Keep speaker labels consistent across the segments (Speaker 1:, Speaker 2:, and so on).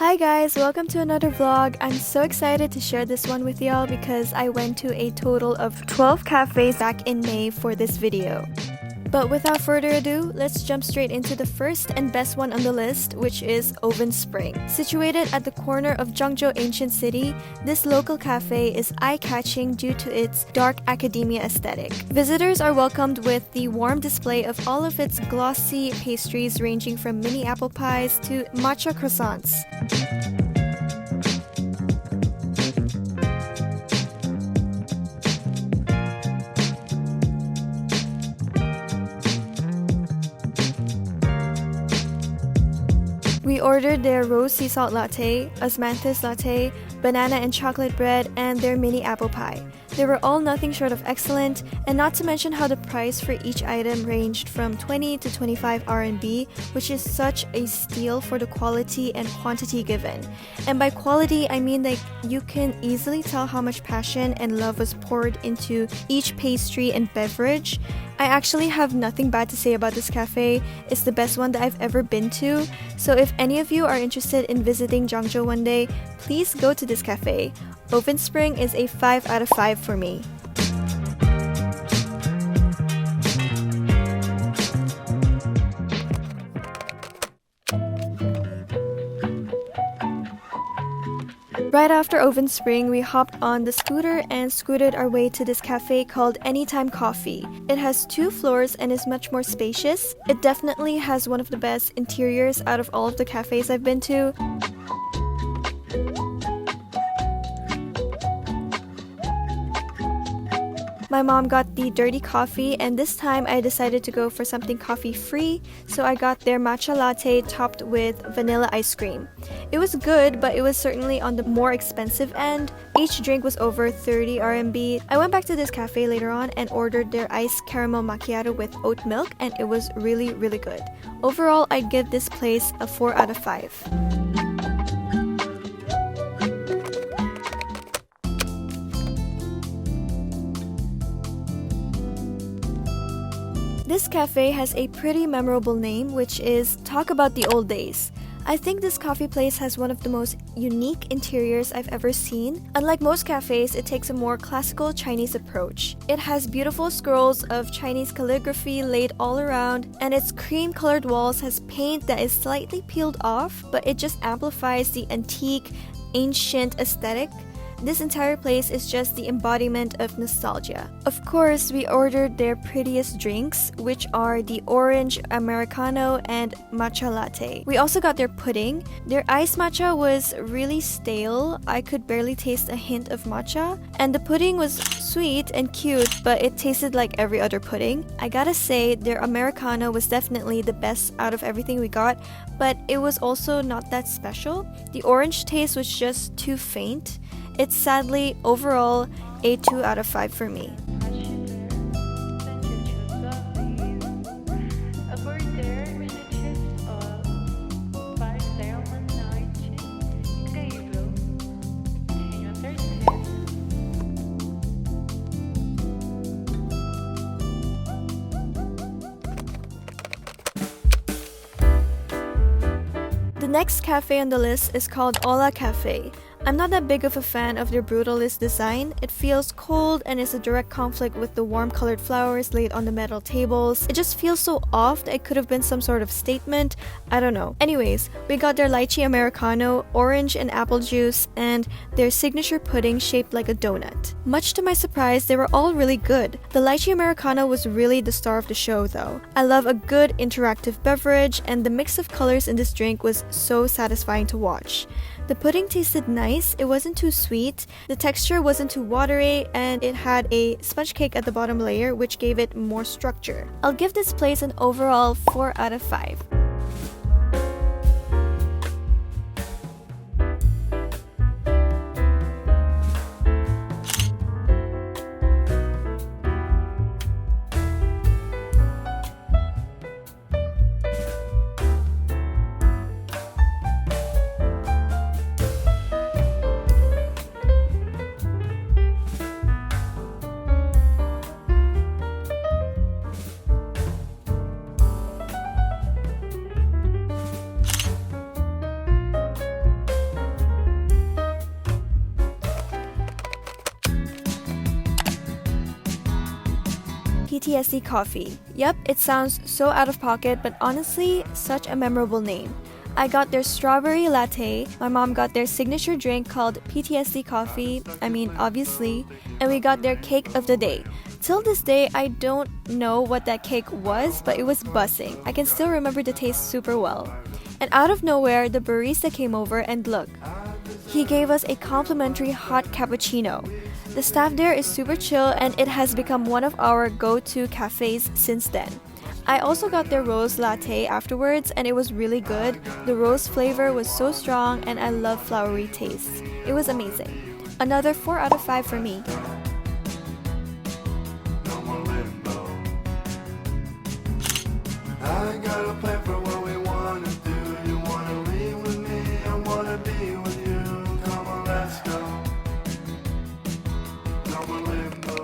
Speaker 1: Hi guys, welcome to another vlog. I'm so excited to share this one with y'all because I went to a total of 12 cafes back in May for this video. But without further ado, let's jump straight into the first and best one on the list, which is Oven Spring. Situated at the corner of Zhangzhou Ancient City, this local cafe is eye-catching due to its dark academia aesthetic. Visitors are welcomed with the warm display of all of its glossy pastries ranging from mini apple pies to matcha croissants. We ordered their rose sea salt latte, osmanthus latte, banana and chocolate bread, and their mini apple pie. They were all nothing short of excellent, and not to mention how the price for each item ranged from 20 to 25 RMB, which is such a steal for the quality and quantity given. And by quality, I mean like you can easily tell how much passion and love was poured into each pastry and beverage. I actually have nothing bad to say about this cafe. It's the best one that I've ever been to. So if any of you are interested in visiting Zhangzhou one day, please go to this cafe. Oven Spring is a 5 out of 5 for me. Right after Oven Spring, we hopped on the scooter and scooted our way to this cafe called Anytime Coffee. It has 2 floors and is much more spacious. It definitely has one of the best interiors out of all of the cafes I've been to. My mom got the dirty coffee, and this time I decided to go for something coffee free, so I got their matcha latte topped with vanilla ice cream. It was good, but it was certainly on the more expensive end. Each drink was over 30 RMB. I went back to this cafe later on and ordered their iced caramel macchiato with oat milk, and it was really good. Overall, I'd give this place a 4 out of 5. This cafe has a pretty memorable name, which is Talk About the Old Days. I think this coffee place has one of the most unique interiors I've ever seen. Unlike most cafes, it takes a more classical Chinese approach. It has beautiful scrolls of Chinese calligraphy laid all around, and its cream-colored walls has paint that is slightly peeled off, but it just amplifies the antique, ancient aesthetic. This entire place is just the embodiment of nostalgia. Of course, we ordered their prettiest drinks, which are the orange Americano and matcha latte. We also got their pudding. Their iced matcha was really stale. I could barely taste a hint of matcha. And the pudding was sweet and cute, but it tasted like every other pudding. I gotta say, their Americano was definitely the best out of everything we got, but it was also not that special. The orange taste was just too faint. It's sadly, overall, a 2 out of 5 for me. The next cafe on the list is called Hola Cafe. I'm not that big of a fan of their brutalist design. It feels cold and is a direct conflict with the warm colored flowers laid on the metal tables. It just feels so off that it could have been some sort of statement. I don't know. Anyways, we got their lychee Americano, orange and apple juice, and their signature pudding shaped like a donut. Much to my surprise, they were all really good. The lychee Americano was really the star of the show though. I love a good interactive beverage, and the mix of colors in this drink was so satisfying to watch. The pudding tasted nice, it wasn't too sweet, the texture wasn't too watery, and it had a sponge cake at the bottom layer which gave it more structure. I'll give this place an overall 4 out of 5. PTSD Coffee. Yep, it sounds so out of pocket, but honestly, such a memorable name. I got their strawberry latte, my mom got their signature drink called PTSD Coffee, obviously, and we got their cake of the day. Till this day, I don't know what that cake was, but it was buzzing. I can still remember the taste super well. And out of nowhere, the barista came over and look, he gave us a complimentary hot cappuccino. The staff there is super chill and it has become one of our go-to cafes since then. I also got their rose latte afterwards and it was really good. The rose flavor was so strong and I love flowery tastes. It was amazing. Another 4 out of 5 for me.
Speaker 2: I got a plan for what we wanna do. You wanna leave with me, I wanna be with you. Come on, let's go. No more limbo.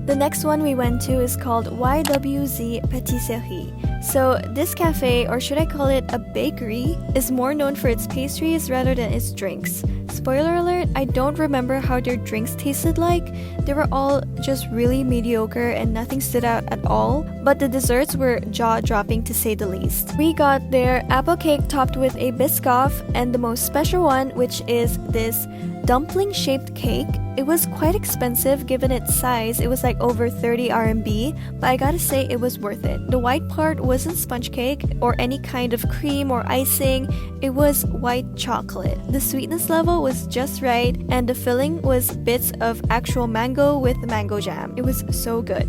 Speaker 1: The next one we went to is called YWZ Patisserie. So this cafe, or should I call it a bakery, is more known for its pastries rather than its drinks. Spoiler alert, I don't remember how their drinks tasted like. They were all just really mediocre and nothing stood out at all, but the desserts were jaw-dropping to say the least. We got their apple cake topped with a Biscoff and the most special one, which is this dumpling-shaped cake. It was quite expensive given its size. It was like over 30 RMB, but I gotta say it was worth it. The white part wasn't sponge cake or any kind of cream or icing. It was white chocolate. The sweetness level was just right, and the filling was bits of actual mango with mango jam. It was so good.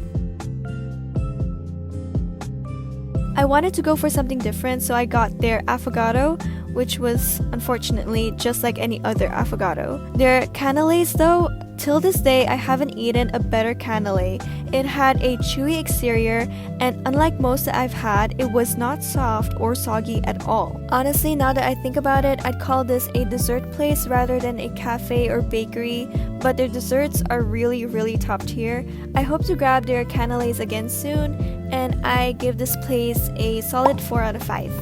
Speaker 1: I wanted to go for something different, so I got their affogato, which was unfortunately just like any other affogato. Their cannelés though, till this day I haven't eaten a better cannelé. It had a chewy exterior and unlike most that I've had, it was not soft or soggy at all. Honestly, now that I think about it, I'd call this a dessert place rather than a cafe or bakery, but their desserts are really top tier. I hope to grab their cannelés again soon, and I give this place a solid 4 out of 5.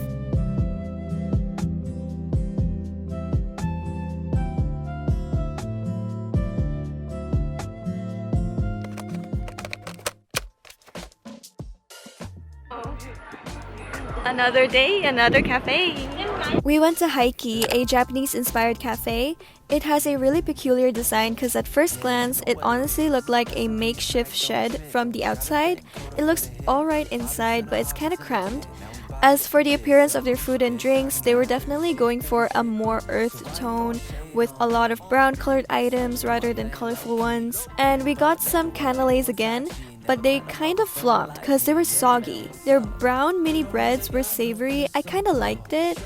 Speaker 1: Another day, another cafe. We went to Haiki, a Japanese-inspired cafe. It has a really peculiar design because at first glance, it honestly looked like a makeshift shed from the outside. It looks alright inside, but it's kind of crammed. As for the appearance of their food and drinks, they were definitely going for a more earth tone with a lot of brown colored items rather than colorful ones. And we got some cannelés again, but they kind of flopped because they were soggy. Their brown mini breads were savory. I kind of liked it,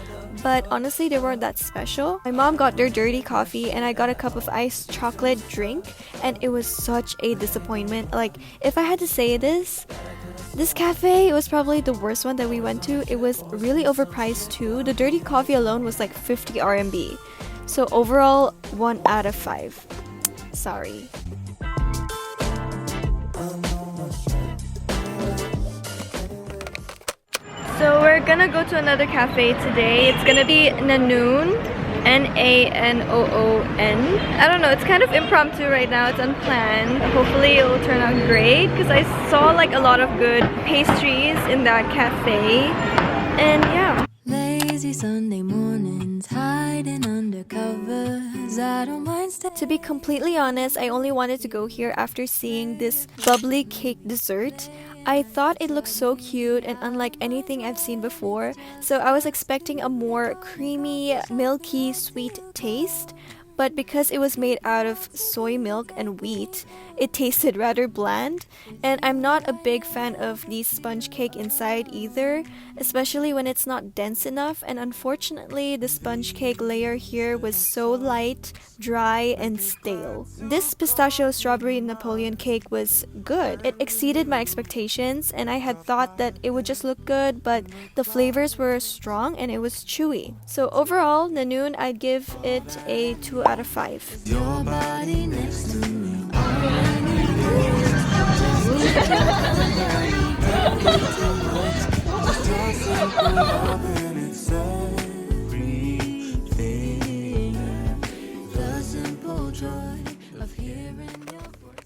Speaker 1: but honestly they weren't that special. My mom got their dirty coffee and I got a cup of iced chocolate drink, and it was such a disappointment. Like, if I had to say this cafe was probably the worst one that we went to. It was really overpriced too. The dirty coffee alone was like 50 RMB. So overall, 1 out of 5. Sorry. So we're gonna go to another cafe today. It's gonna be Nanooon, N-A-N-O-O-N. I don't know, it's kind of impromptu right now, it's unplanned. Hopefully it will turn out great because I saw like a lot of good pastries in that cafe. And yeah.
Speaker 3: Lazy Sunday mornings, hiding under covers. I don't mind
Speaker 1: To be completely honest, I only wanted to go here after seeing this bubbly cake dessert. I thought it looked so cute and unlike anything I've seen before, so I was expecting a more creamy, milky, sweet taste. But because it was made out of soy milk and wheat, it tasted rather bland. And I'm not a big fan of the sponge cake inside either, especially when it's not dense enough. And unfortunately, the sponge cake layer here was so light, dry, and stale. This pistachio strawberry Napoleon cake was good. It exceeded my expectations, and I had thought that it would just look good, but the flavors were strong and it was chewy. So overall, Nanooon, I'd give it a 2 out of 5.
Speaker 3: your body next to me. The simple joy of hearing in your voice.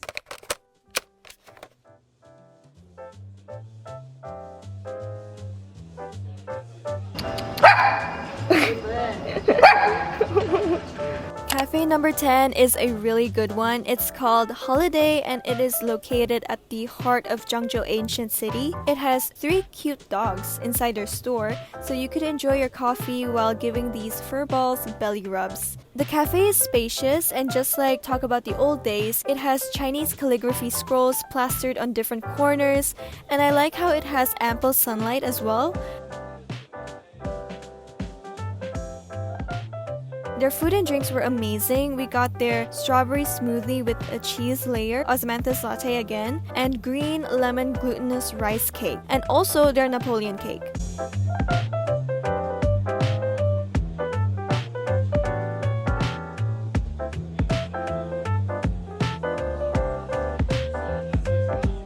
Speaker 1: Cafe number 10 is a really good one. It's called Holiday and it is located at the heart of Zhangzhou ancient city. It has 3 cute dogs inside their store, so you could enjoy your coffee while giving these furballs belly rubs. The cafe is spacious and just like Talk About the Old Days, it has Chinese calligraphy scrolls plastered on different corners, and I like how it has ample sunlight as well. Their food and drinks were amazing. We got their strawberry smoothie with a cheese layer, osmanthus latte again, and green lemon glutinous rice cake, and also their Napoleon cake.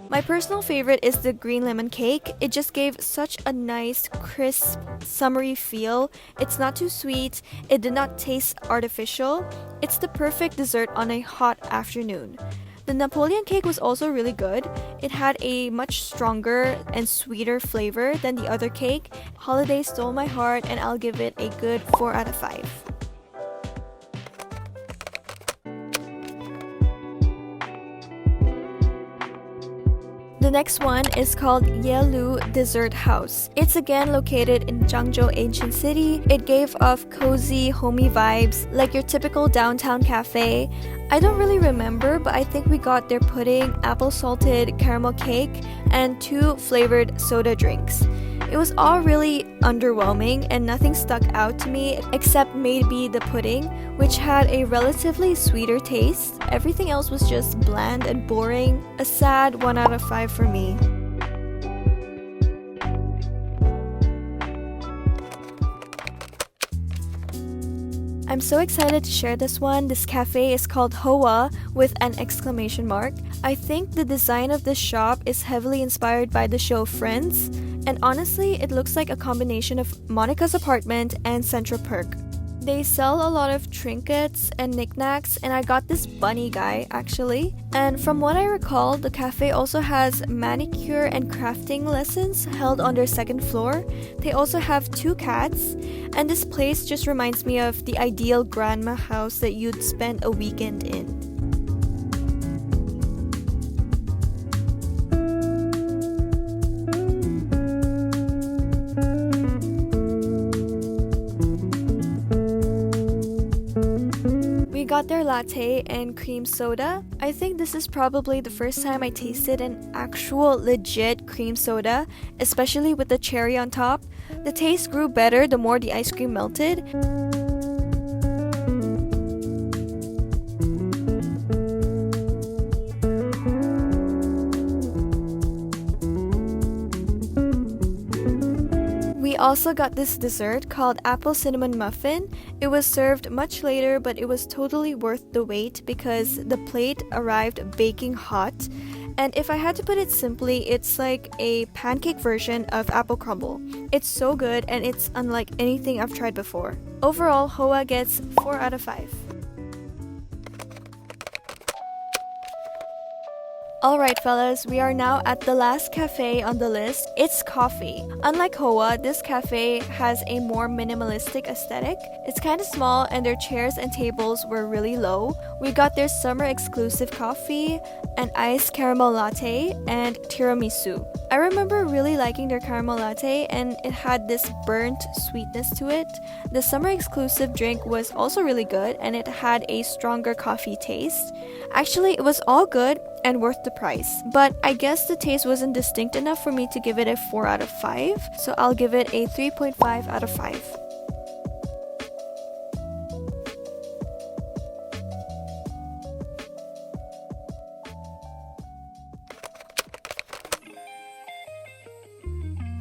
Speaker 1: My personal favorite is the green lemon cake. It just gave such a nice, crisp, summery feel. It's not too sweet. It did not taste artificial. It's the perfect dessert on a hot afternoon. The Napoleon cake was also really good. It had a much stronger and sweeter flavor than the other cake. Holiday stole my heart and I'll give it a good 4 out of 5. The next one is called Yelu Dessert House. It's again located in Zhangzhou ancient city. It gave off cozy, homey vibes, like your typical downtown cafe. I don't really remember, but I think we got their pudding, apple salted caramel cake, and 2 flavored soda drinks. It was all really underwhelming and nothing stuck out to me except maybe the pudding, which had a relatively sweeter taste. Everything else was just bland and boring. A sad 1 out of 5 for me. I'm so excited to share this one. This cafe is called Howa with an exclamation mark. I think the design of this shop is heavily inspired by the show Friends, and honestly, it looks like a combination of Monica's Apartment and Central Perk. They sell a lot of trinkets and knickknacks, and I got this bunny guy actually. And from what I recall, the cafe also has manicure and crafting lessons held on their second floor. They also have 2 cats, and this place just reminds me of the ideal grandma house that you'd spend a weekend in. We got their latte and cream soda. I think this is probably the first time I tasted an actual legit cream soda, especially with the cherry on top. The taste grew better the more the ice cream melted. We also got this dessert called apple cinnamon muffin. It was served much later, but it was totally worth the wait because the plate arrived baking hot. And if I had to put it simply, it's like a pancake version of apple crumble. It's so good and it's unlike anything I've tried before. Overall, Howa gets 4 out of 5. Alright fellas, we are now at the last cafe on the list. It's coffee. Unlike Howa, this cafe has a more minimalistic aesthetic. It's kind of small and their chairs and tables were really low. We got their summer exclusive coffee, an iced caramel latte, and tiramisu. I remember really liking their caramel latte and it had this burnt sweetness to it. The summer exclusive drink was also really good and it had a stronger coffee taste. Actually, it was all good and worth the price, but I guess the taste wasn't distinct enough for me to give it a 4 out of 5, so I'll give it a 3.5 out of 5.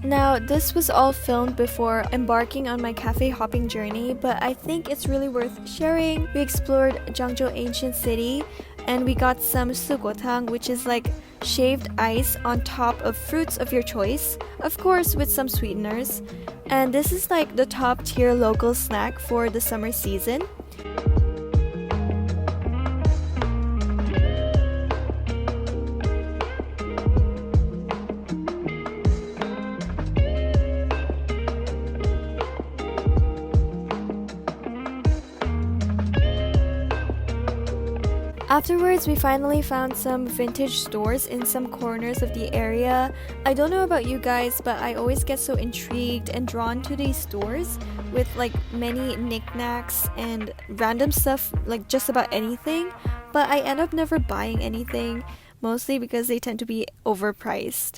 Speaker 1: Now, this was all filmed before embarking on my cafe hopping journey, but I think it's really worth sharing. We explored Zhangzhou ancient city, and we got some sugotang, which is like shaved ice on top of fruits of your choice, of course with some sweeteners. And this is like the top tier local snack for the summer season. Afterwards, we finally found some vintage stores in some corners of the area. I don't know about you guys, but I always get so intrigued and drawn to these stores with like many knickknacks and random stuff, like just about anything. But I end up never buying anything, mostly because they tend to be overpriced.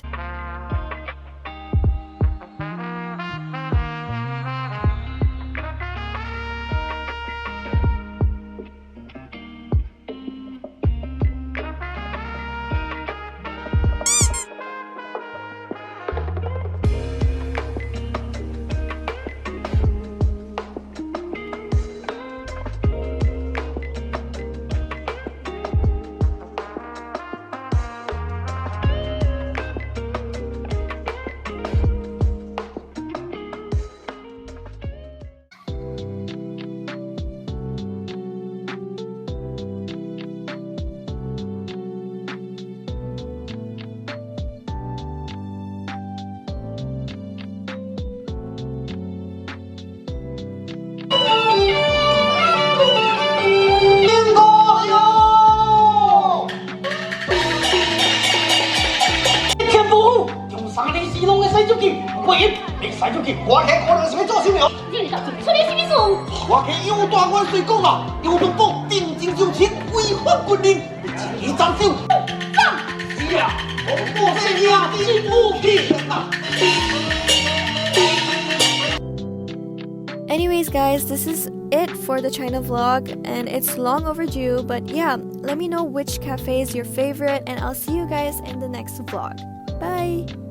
Speaker 1: Anyways guys, this is it for the China vlog, and it's long overdue, but yeah, let me know which cafe is your favorite, and I'll see you guys in the next vlog. Bye!